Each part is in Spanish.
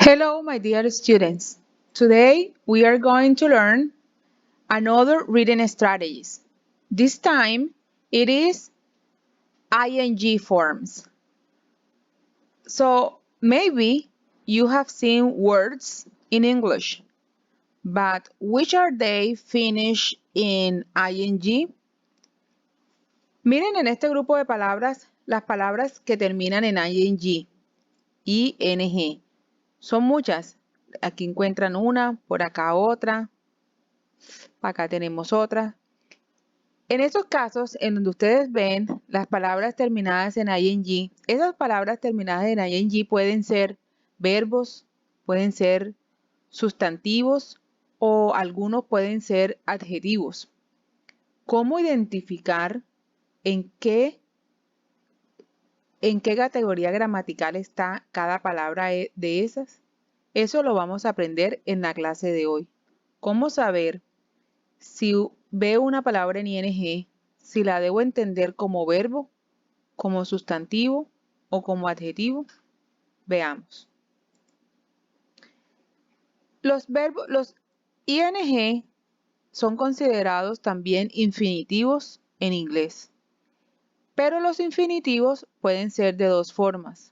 Hello, my dear students. Today we are going to learn another reading strategies. This time it is ing forms. So maybe you have seen words in English, but which are they finished in ing? Miren en este grupo de palabras las palabras que terminan en ing, ing. Son muchas. Aquí encuentran una, por acá otra. Acá tenemos otra. En esos casos en donde ustedes ven las palabras terminadas en ing, esas palabras terminadas en ing pueden ser verbos, pueden ser sustantivos o algunos pueden ser adjetivos. ¿Cómo identificar en qué categoría gramatical está cada palabra de esas? Eso lo vamos a aprender en la clase de hoy. ¿Cómo saber si veo una palabra en ing, si la debo entender como verbo, como sustantivo o como adjetivo? Veamos. Los ing son considerados también infinitivos en inglés, pero los infinitivos pueden ser de dos formas,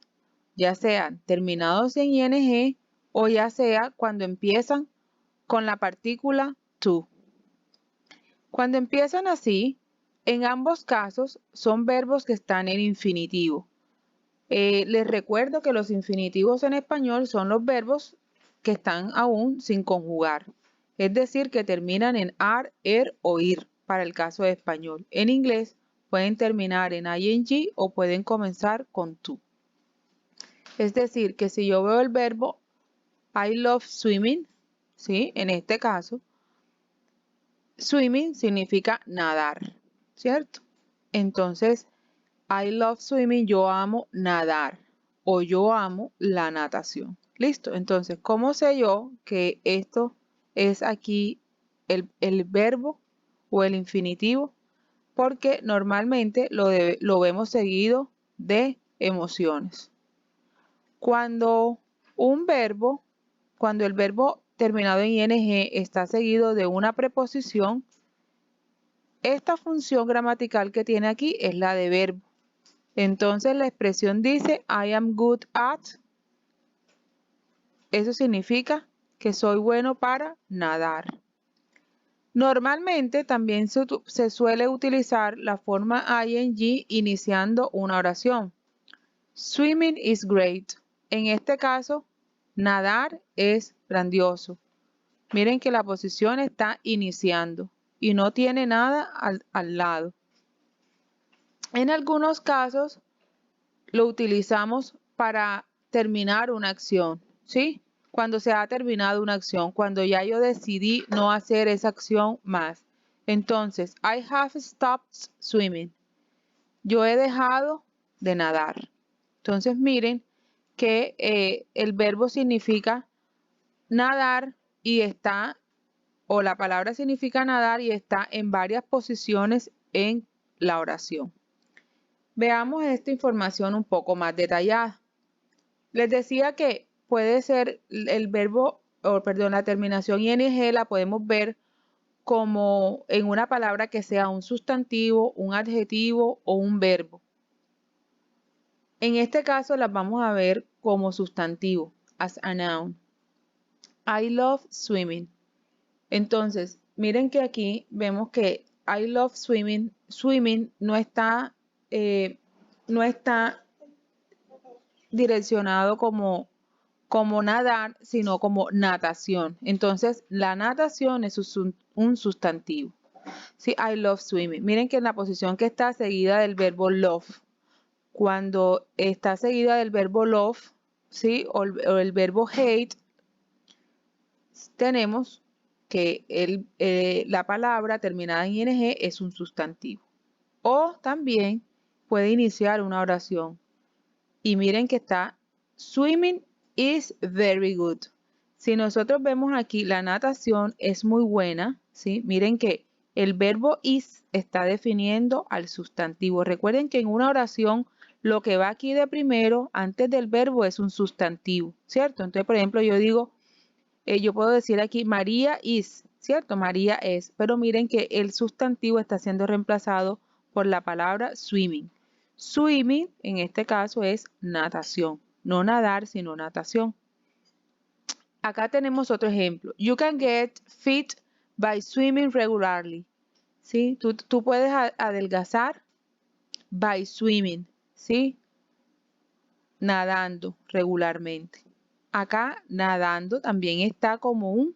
ya sean terminados en ing o ya sea cuando empiezan con la partícula to. Cuando empiezan así, en ambos casos son verbos que están en infinitivo. Les recuerdo que los infinitivos en español son los verbos que están aún sin conjugar, es decir, que terminan en ar, er o ir para el caso de español. En inglés pueden terminar en ing o pueden comenzar con to. Es decir, que si yo veo el verbo I love swimming, ¿sí? En este caso, swimming significa nadar, ¿cierto? Entonces, I love swimming, yo amo nadar o yo amo la natación. Listo, entonces, ¿cómo sé yo que esto es aquí el verbo o el infinitivo? Porque normalmente lo vemos seguido de emociones. Cuando el verbo terminado en ing está seguido de una preposición, esta función gramatical que tiene aquí es la de verbo. Entonces la expresión dice I am good at. Eso significa que soy bueno para nadar. Normalmente también se suele utilizar la forma ing iniciando una oración. Swimming is great. En este caso, nadar es grandioso. Miren que la posición está iniciando y no tiene nada al lado. En algunos casos lo utilizamos para terminar una acción, ¿sí? Cuando se ha terminado una acción, cuando ya yo decidí no hacer esa acción más. Entonces, I have stopped swimming. Yo he dejado de nadar. Entonces, miren que el verbo significa nadar y está, o la palabra significa nadar y está en varias posiciones en la oración. Veamos esta información un poco más detallada. Les decía que puede ser el verbo, la terminación ing la podemos ver como en una palabra que sea un sustantivo, un adjetivo o un verbo. En este caso las vamos a ver como sustantivo, as a noun. I love swimming. Entonces, miren que aquí vemos que I love swimming, swimming no está direccionado como nadar, sino como natación. Entonces, la natación es un sustantivo. Sí, I love swimming. Miren que en la posición que está seguida del verbo love, cuando está seguida del verbo love, ¿sí? o el verbo hate, tenemos que la palabra terminada en ing es un sustantivo. O también puede iniciar una oración. Y miren que está swimming is very good. Si nosotros vemos aquí, la natación es muy buena, ¿sí? Miren que el verbo is está definiendo al sustantivo. Recuerden que en una oración lo que va aquí de primero, antes del verbo, es un sustantivo, ¿cierto? Entonces, por ejemplo, yo digo, yo puedo decir aquí María is, ¿cierto? María es, pero miren que el sustantivo está siendo reemplazado por la palabra swimming. Swimming, en este caso, es natación, no nadar, sino natación. Acá tenemos otro ejemplo. You can get fit by swimming regularly. ¿Sí? Tú puedes adelgazar by swimming, ¿sí? Nadando regularmente. Acá nadando también está como un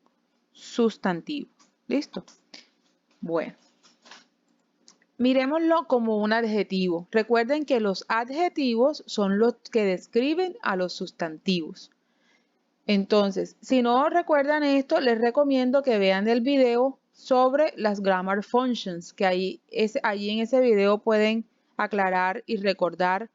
sustantivo. ¿Listo? Bueno, miremoslo como un adjetivo. Recuerden que los adjetivos son los que describen a los sustantivos. Entonces, si no recuerdan esto, les recomiendo que vean el video sobre las grammar functions, que allí en ese video pueden aclarar y recordar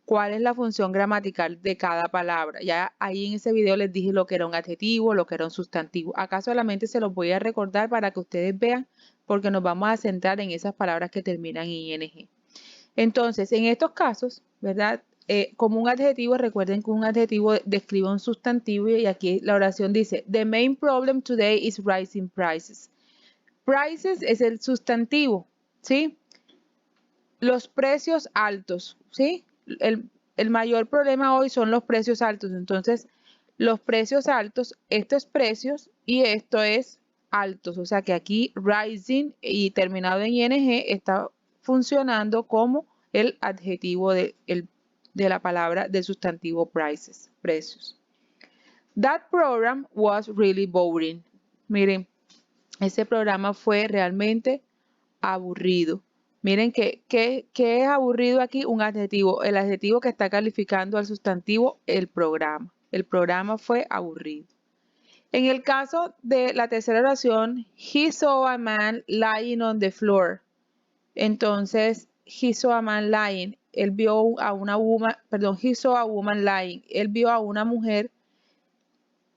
cuál es la función gramatical de cada palabra. Ya ahí en ese video les dije lo que era un adjetivo, lo que era un sustantivo. Acá solamente se los voy a recordar para que ustedes vean, porque nos vamos a centrar en esas palabras que terminan en ing. Entonces, en estos casos, ¿verdad? Como un adjetivo, recuerden que un adjetivo describe un sustantivo y aquí la oración dice, The main problem today is rising prices. Prices es el sustantivo, ¿sí? Los precios altos, ¿sí? El mayor problema hoy son los precios altos. Entonces, los precios altos, esto es precios y esto es altos. O sea que aquí rising y terminado en ing está funcionando como el adjetivo de la palabra del sustantivo prices, precios. That program was really boring. Miren, ese programa fue realmente aburrido. Miren ¿qué es aburrido aquí? Un adjetivo. El adjetivo que está calificando al sustantivo, el programa. El programa fue aburrido. En el caso de la tercera oración, he saw a man lying on the floor. Entonces, he saw a man lying. Él vio a una woman, perdón, he saw a woman lying. Él vio a una mujer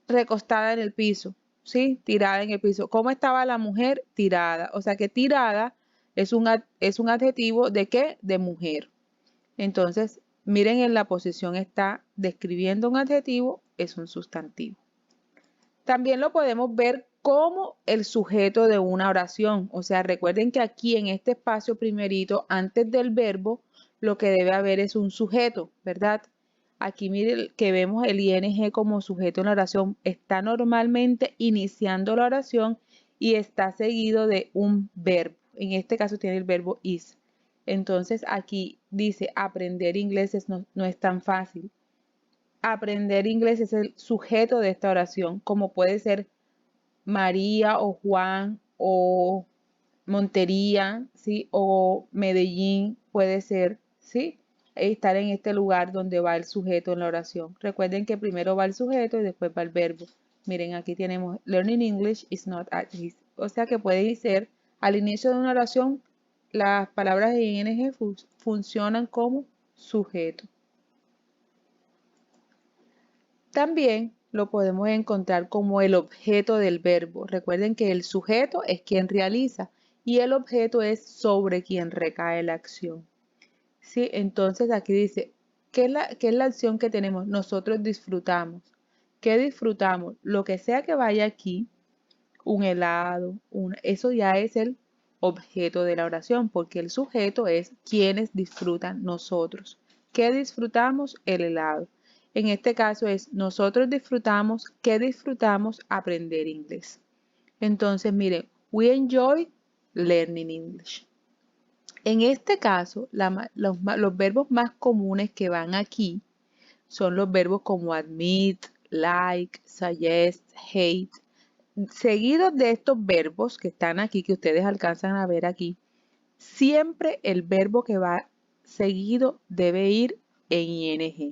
recostada en el piso, ¿sí? Tirada en el piso. ¿Cómo estaba la mujer? Tirada. O sea que tirada es un adjetivo de ¿qué? De mujer. Entonces, miren en la posición está describiendo un adjetivo, es un sustantivo. También lo podemos ver como el sujeto de una oración. O sea, recuerden que aquí en este espacio primerito, antes del verbo, lo que debe haber es un sujeto, ¿verdad? Aquí miren que vemos el ing como sujeto en la oración. Está normalmente iniciando la oración y está seguido de un verbo. En este caso tiene el verbo is. Entonces aquí dice aprender inglés no es tan fácil. Aprender inglés es el sujeto de esta oración, como puede ser María o Juan o Montería, ¿sí? O Medellín puede ser, ¿sí? Estar en este lugar donde va el sujeto en la oración. Recuerden que primero va el sujeto y después va el verbo. Miren, aquí tenemos learning English is not at risk. O sea que puede ser al inicio de una oración, las palabras de ing funcionan como sujeto. También lo podemos encontrar como el objeto del verbo. Recuerden que el sujeto es quien realiza y el objeto es sobre quien recae la acción. ¿Sí? Entonces aquí dice, ¿qué es la acción que tenemos? Nosotros disfrutamos. ¿Qué disfrutamos? Lo que sea que vaya aquí, un helado, eso ya es el objeto de la oración, porque el sujeto es quienes disfrutan nosotros. ¿Qué disfrutamos? El helado. En este caso es nosotros disfrutamos, ¿qué disfrutamos? Aprender inglés. Entonces, miren, we enjoy learning English. En este caso, los verbos más comunes que van aquí son los verbos como admit, like, suggest, hate. Seguidos de estos verbos que están aquí, que ustedes alcanzan a ver aquí, siempre el verbo que va seguido debe ir en ing.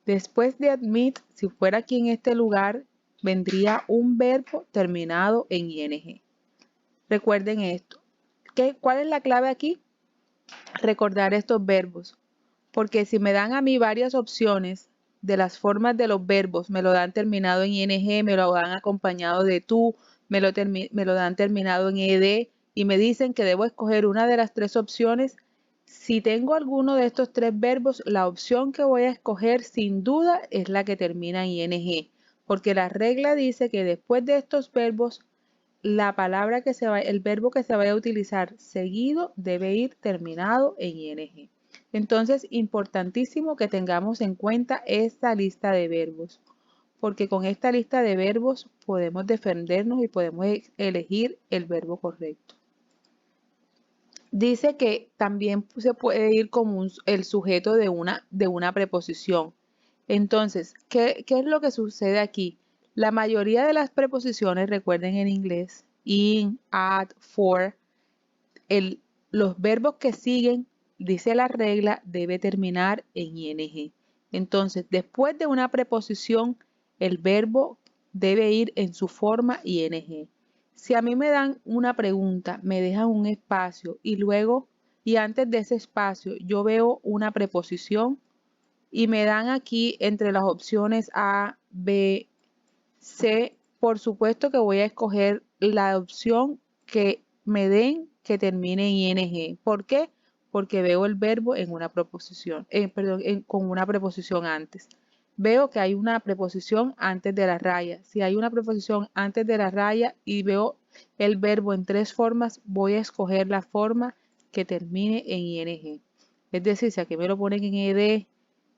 Después de admit, si fuera aquí en este lugar, vendría un verbo terminado en ing. Recuerden esto. ¿Cuál es la clave aquí? Recordar estos verbos. Porque si me dan a mí varias opciones de las formas de los verbos, me lo dan terminado en ing, me lo dan acompañado de tú, me lo dan terminado en ed y me dicen que debo escoger una de las tres opciones, Si tengo alguno de estos tres verbos, la opción que voy a escoger sin duda es la que termina en ing, porque la regla dice que después de estos verbos, la palabra que se va, el verbo que se vaya a utilizar seguido debe ir terminado en ing. Entonces, importantísimo que tengamos en cuenta esta lista de verbos, porque con esta lista de verbos podemos defendernos y podemos elegir el verbo correcto. Dice que también se puede ir como el sujeto de una preposición. Entonces, ¿qué es lo que sucede aquí? La mayoría de las preposiciones, recuerden en inglés, in, at, for, los verbos que siguen, dice la regla, debe terminar en ing. Entonces, después de una preposición, el verbo debe ir en su forma ing. Si a mí me dan una pregunta, me dejan un espacio y luego, y antes de ese espacio, yo veo una preposición y me dan aquí entre las opciones A, B, C, por supuesto que voy a escoger la opción que me den que termine en ing. ¿Por qué? Porque veo el verbo en una preposición, con una preposición antes. Veo que hay una preposición antes de la raya. Si hay una preposición antes de la raya y veo el verbo en tres formas, voy a escoger la forma que termine en ing. Es decir, si aquí me lo ponen en ed,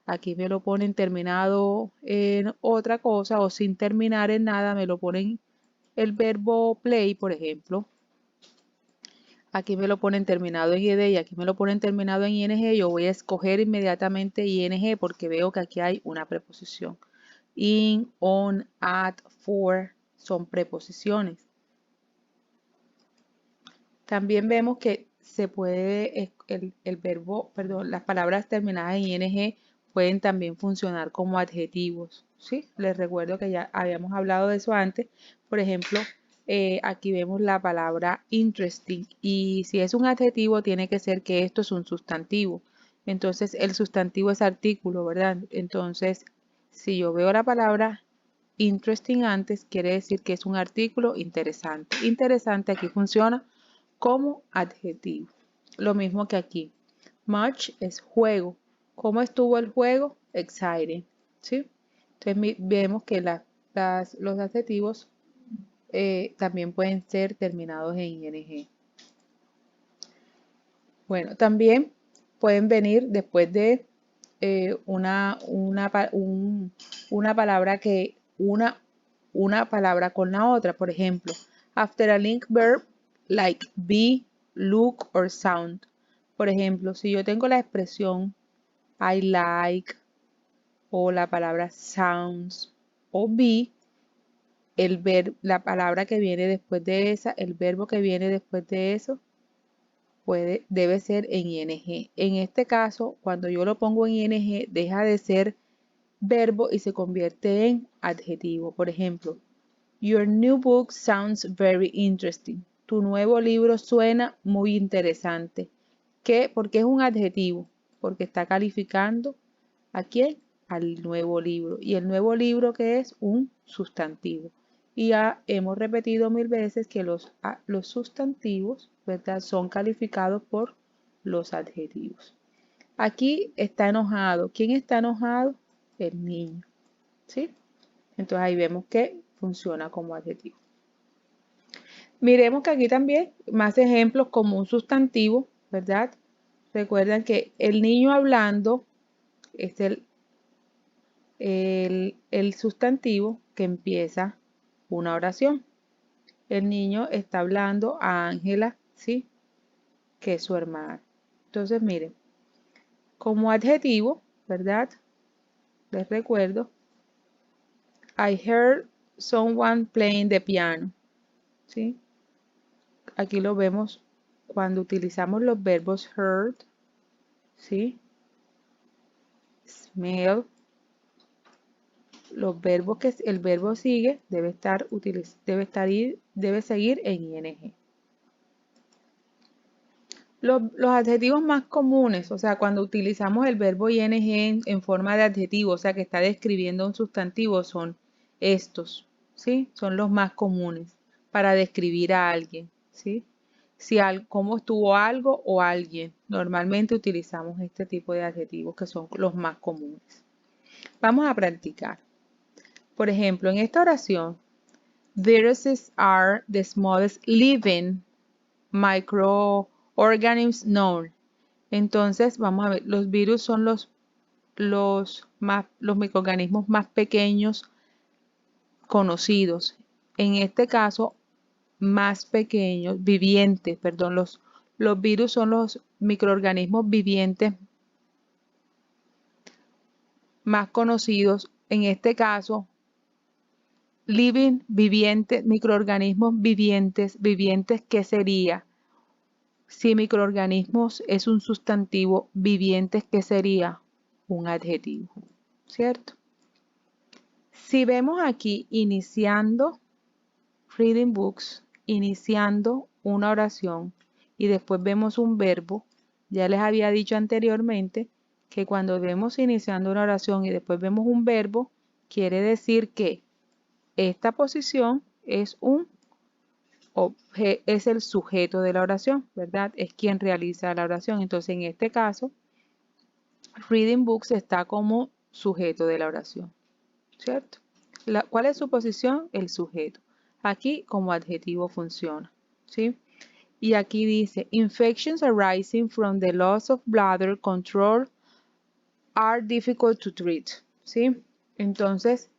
aquí me lo ponen terminado en otra cosa o sin terminar en nada, me lo ponen el verbo play, por ejemplo. Aquí me lo ponen terminado en ed y aquí me lo ponen terminado en ing. Yo voy a escoger inmediatamente ing porque veo que aquí hay una preposición. In, on, at, for son preposiciones. También vemos que se puede, el verbo, perdón, las palabras terminadas en ing pueden también funcionar como adjetivos, ¿sí? Les recuerdo que ya habíamos hablado de eso antes. Por ejemplo, aquí vemos la palabra interesting y si es un adjetivo tiene que ser que esto es un sustantivo. Entonces, el sustantivo es artículo, ¿verdad? Entonces, si yo veo la palabra interesting antes, quiere decir que es un artículo interesante. Interesante aquí funciona como adjetivo. Lo mismo que aquí. Much es juego. ¿Cómo estuvo el juego? Exciting. ¿Sí? Entonces vemos que los adjetivos también pueden ser terminados en ing. Bueno, también pueden venir después de una palabra que una palabra con la otra. Por ejemplo, after a link verb like be, look or sound. Por ejemplo, si yo tengo la expresión I like o la palabra sounds o be, la palabra que viene después de esa, el verbo que viene después de eso, debe ser en ing. En este caso, cuando yo lo pongo en ing, deja de ser verbo y se convierte en adjetivo. Por ejemplo, your new book sounds very interesting. Tu nuevo libro suena muy interesante. ¿Por qué es un adjetivo? Porque está calificando ¿a quién? Al nuevo libro. Y el nuevo libro que es un sustantivo. Y ya hemos repetido 1000 veces que los sustantivos, ¿verdad?, son calificados por los adjetivos. Aquí está enojado. ¿Quién está enojado? El niño. ¿Sí? Entonces ahí vemos que funciona como adjetivo. Miremos que aquí también más ejemplos como un sustantivo, ¿verdad? Recuerdan que el niño hablando es el sustantivo que empieza una oración. El niño está hablando a Ángela, ¿sí? Que es su hermana. Entonces, miren, como adjetivo, ¿verdad? Les recuerdo, I heard someone playing the piano, ¿sí? Aquí lo vemos cuando utilizamos los verbos heard, ¿sí? Smell. Los verbos que el verbo sigue debe seguir en ing. Los adjetivos más comunes, o sea, cuando utilizamos el verbo ing en forma de adjetivo, o sea, que está describiendo un sustantivo, son estos, ¿sí? Son los más comunes para describir a alguien, ¿sí? cómo estuvo algo o alguien. Normalmente utilizamos este tipo de adjetivos que son los más comunes. Vamos a practicar. Por ejemplo, en esta oración, viruses are the smallest living microorganisms known. Entonces, vamos a ver, los virus son los microorganismos más pequeños conocidos. En este caso, más pequeños, vivientes, perdón, los virus son los microorganismos vivientes más conocidos. En este caso, living, vivientes, microorganismos vivientes, ¿qué sería? Si microorganismos es un sustantivo, vivientes, ¿qué sería? Un adjetivo, ¿cierto? Si vemos aquí iniciando reading books, iniciando una oración y después vemos un verbo, ya les había dicho anteriormente que cuando vemos iniciando una oración y después vemos un verbo, quiere decir que esta posición es es el sujeto de la oración, ¿verdad? Es quien realiza la oración. Entonces, en este caso, reading books está como sujeto de la oración, ¿cierto? ¿Cuál es su posición? El sujeto. Aquí como adjetivo funciona, ¿sí? Y aquí dice, infections arising from the loss of bladder control are difficult to treat, ¿sí? Entonces,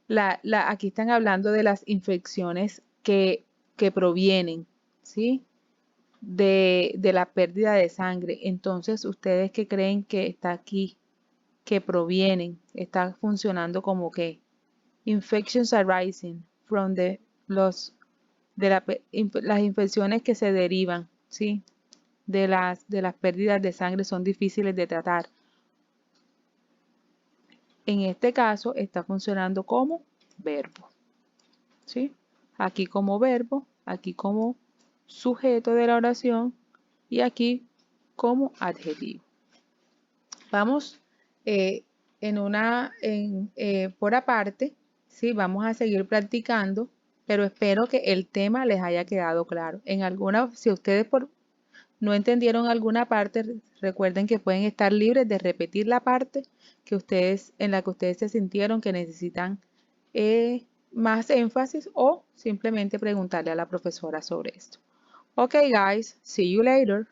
aquí están hablando de las infecciones que provienen, ¿sí? De la pérdida de sangre. Entonces, ¿ustedes qué creen que está aquí? Que provienen, está funcionando como que infections arising from las infecciones que se derivan, ¿sí? De las pérdidas de sangre son difíciles de tratar. En este caso está funcionando como verbo, ¿sí? Aquí como verbo, aquí como sujeto de la oración y aquí como adjetivo. Vamos por aparte, ¿sí? Vamos a seguir practicando, pero espero que el tema les haya quedado claro. Si ustedes no entendieron alguna parte, recuerden que pueden estar libres de repetir la parte en la que ustedes se sintieron que necesitan más énfasis o simplemente preguntarle a la profesora sobre esto. Okay, guys, see you later.